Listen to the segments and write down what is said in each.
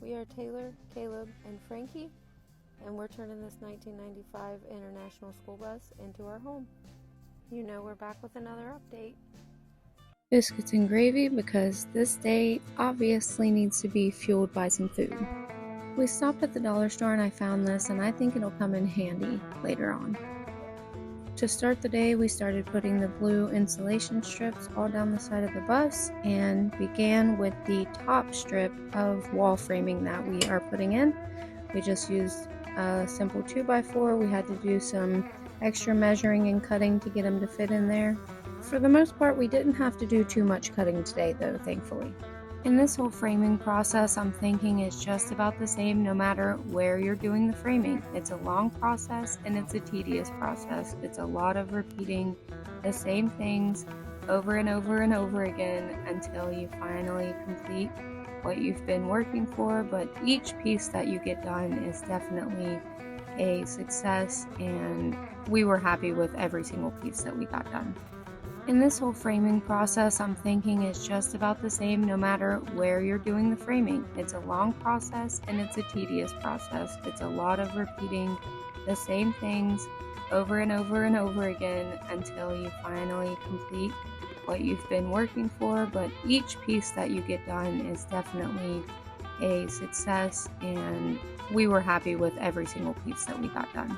We are Taylor, Caleb, and Frankie, and we're turning this 1995 International School Bus into our home. You know we're back with another update. Biscuits and gravy because this day obviously needs to be fueled by some food. We stopped at the dollar store and I found this, and I think it'll come in handy later on. To start the day, we started putting the blue insulation strips all down the side of the bus and began with the top strip of wall framing that we are putting in. We just used a simple 2x4. We had to do some extra measuring and cutting to get them to fit in there. For the most part, we didn't have to do too much cutting today though, thankfully. In this whole framing process, I'm thinking it's just about the same no matter where you're doing the framing. It's a long process and it's a tedious process. It's a lot of repeating the same things over and over and over again until you finally complete what you've been working for, but each piece that you get done is definitely a success, and we were happy with every single piece that we got done. In this whole framing process, I'm thinking it's just about the same no matter where you're doing the framing. It's a long process and it's a tedious process. It's a lot of repeating the same things over and over and over again until you finally complete what you've been working for, but each piece that you get done is definitely a success, and we were happy with every single piece that we got done.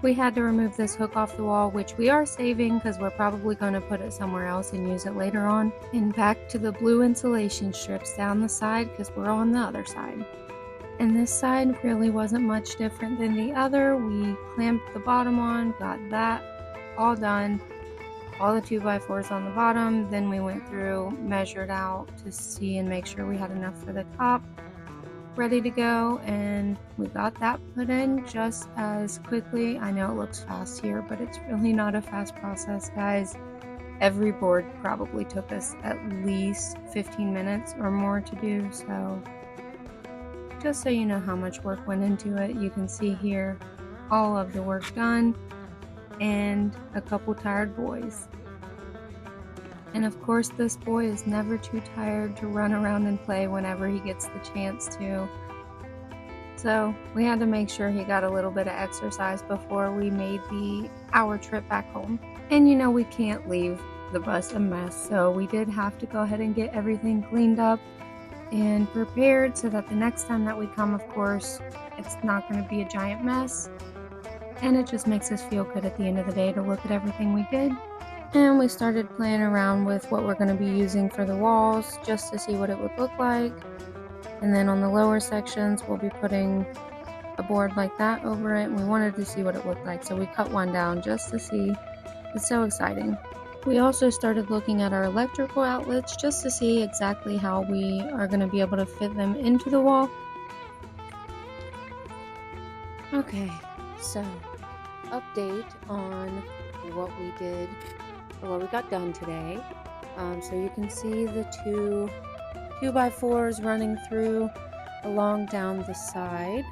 We had to remove this hook off the wall, which we are saving because we're probably going to put it somewhere else and use it later on. And back to the blue insulation strips down the side because we're on the other side. And this side really wasn't much different than the other. We clamped the bottom on, got that all done, all the 2x4s on the bottom. Then we went through, measured out to see and make sure we had enough for the top. Ready to go, and we got that put in just as quickly. I know it looks fast here, but it's really not a fast process, guys. Every board probably took us at least 15 minutes or more to do, so just so you know how much work went into it, you can see here all of the work done and a couple tired boys. And of course, this boy is never too tired to run around and play whenever he gets the chance to. So we had to make sure he got a little bit of exercise before we made the hour trip back home. And you know, we can't leave the bus a mess, so we did have to go ahead and get everything cleaned up and prepared so that the next time that we come, of course, it's not going to be a giant mess. And it just makes us feel good at the end of the day to look at everything we did. And we started playing around with what we're going to be using for the walls just to see what it would look like. And then on the lower sections, we'll be putting a board like that over it. And we wanted to see what it looked like, so we cut one down just to see. It's so exciting. We also started looking at our electrical outlets just to see exactly how we are going to be able to fit them into the wall. Okay, so update on what we did, or what we got done today. So you can see the two 2x4s running through along down the side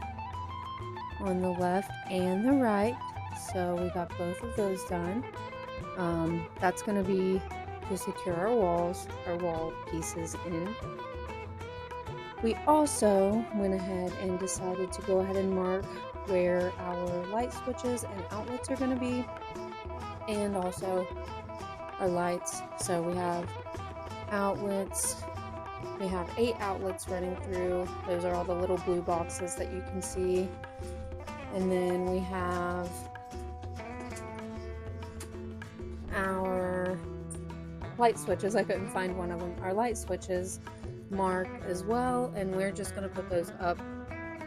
on the left and the right. So we got both of those done. That's going to be to secure our walls, our wall pieces in. We also went ahead and decided to go ahead and mark where our light switches and outlets are going to be, and also our lights. So we have outlets. We have 8 outlets running through. Those are all the little blue boxes that you can see. And then we have our light switches. I couldn't find one of them. Our light switches marked as well, and we're just going to put those up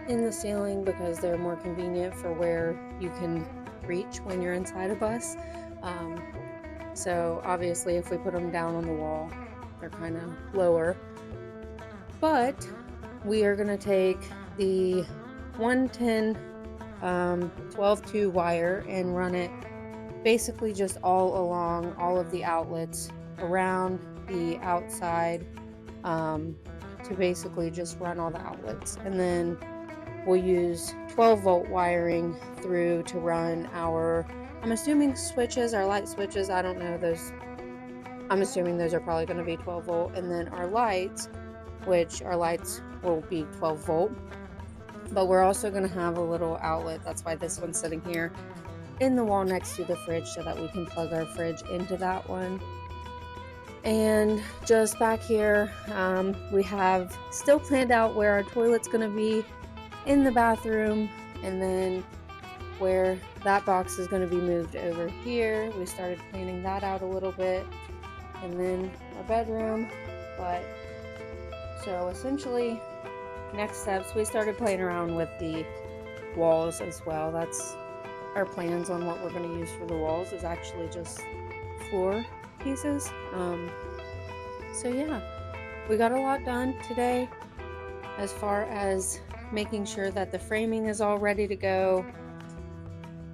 in the ceiling because they're more convenient for where you can reach when you're inside a bus. So obviously if we put them down on the wall, they're kind of lower. But we are going to take the 110 12-2 wire and run it basically just all along all of the outlets around the outside, to basically just run all the outlets. And then we'll use 12-volt wiring through to run our, I'm assuming switches, our light switches. I don't know those. I'm assuming those are probably going to be 12 volt. And then our lights which our lights will be 12 volt. But we're also going to have a little outlet. That's why this one's sitting here in the wall next to the fridge, so that we can plug our fridge into that one. And just back here, we have still planned out where our toilet's going to be in the bathroom, and then where that box is going to be moved over here. We started planning that out a little bit, and then our bedroom. But so essentially, next steps, we started playing around with the walls as well. That's our plans on what we're going to use for the walls, is actually just floor pieces. So yeah, we got a lot done today as far as making sure that the framing is all ready to go.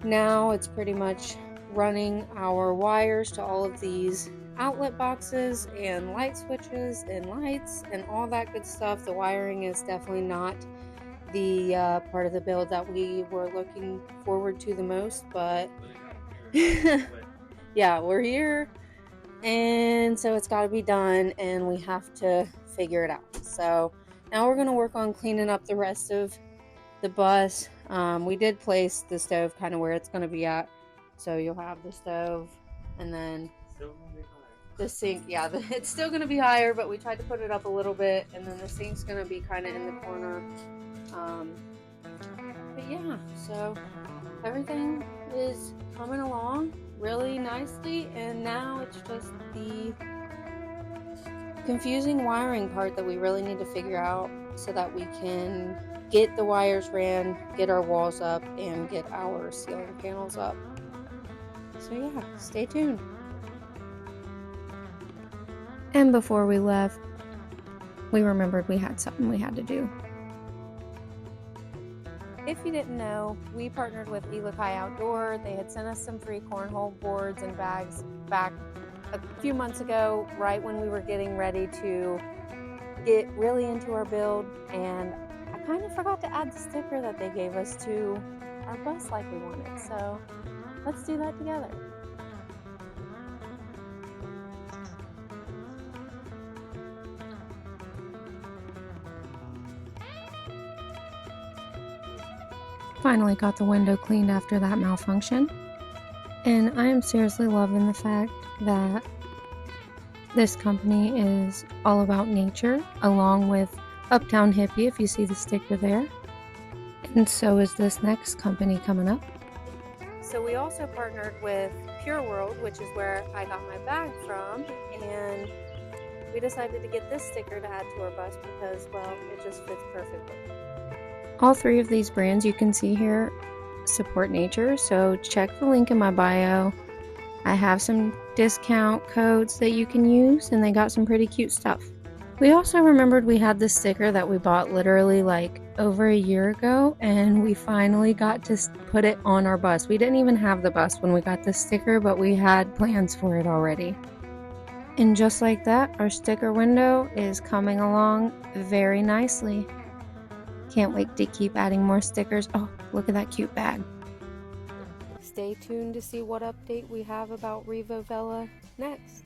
Now it's pretty much running our wires to all of these outlet boxes and light switches and lights and all that good stuff. The wiring is definitely not the part of the build that we were looking forward to the most, but yeah, we're here, and so it's got to be done, and we have to figure it out. So now we're going to work on cleaning up the rest of the bus. We did place the stove kind of where it's going to be at, so you'll have the stove, and then the sink. Yeah, it's still going to be higher, but we tried to put it up a little bit, and then the sink's going to be kind of in the corner. But yeah, so everything is coming along really nicely, and now it's just the confusing wiring part that we really need to figure out, so that we can get the wires ran, get our walls up, and get our ceiling panels up. So yeah, stay tuned. And before we left, we remembered we had something we had to do. If you didn't know, we partnered with Elikai Outdoor. They had sent us some free cornhole boards and bags back a few months ago, right when we were getting ready to get really into our build, and I kind of forgot to add the sticker that they gave us to our bus like we wanted. So let's do that together. Finally got the window cleaned after that malfunction, and I am seriously loving the fact that this company is all about nature, along with Uptown Hippie, if you see the sticker there, and so is this next company coming up. So we also partnered with Pure World, which is where I got my bag from, and we decided to get this sticker to add to our bus because, well, it just fits perfectly. All three of these brands you can see here support nature, so check the link in my bio. I have some discount codes that you can use, and they got some pretty cute stuff. We also remembered we had this sticker that we bought literally like over a year ago, and we finally got to put it on our bus. We didn't even have the bus when we got this sticker, but we had plans for it already. And just like that, our sticker window is coming along very nicely. Can't wait to keep adding more stickers. Oh, look at that cute bag. Stay tuned to see what update we have about Rivo Vela next.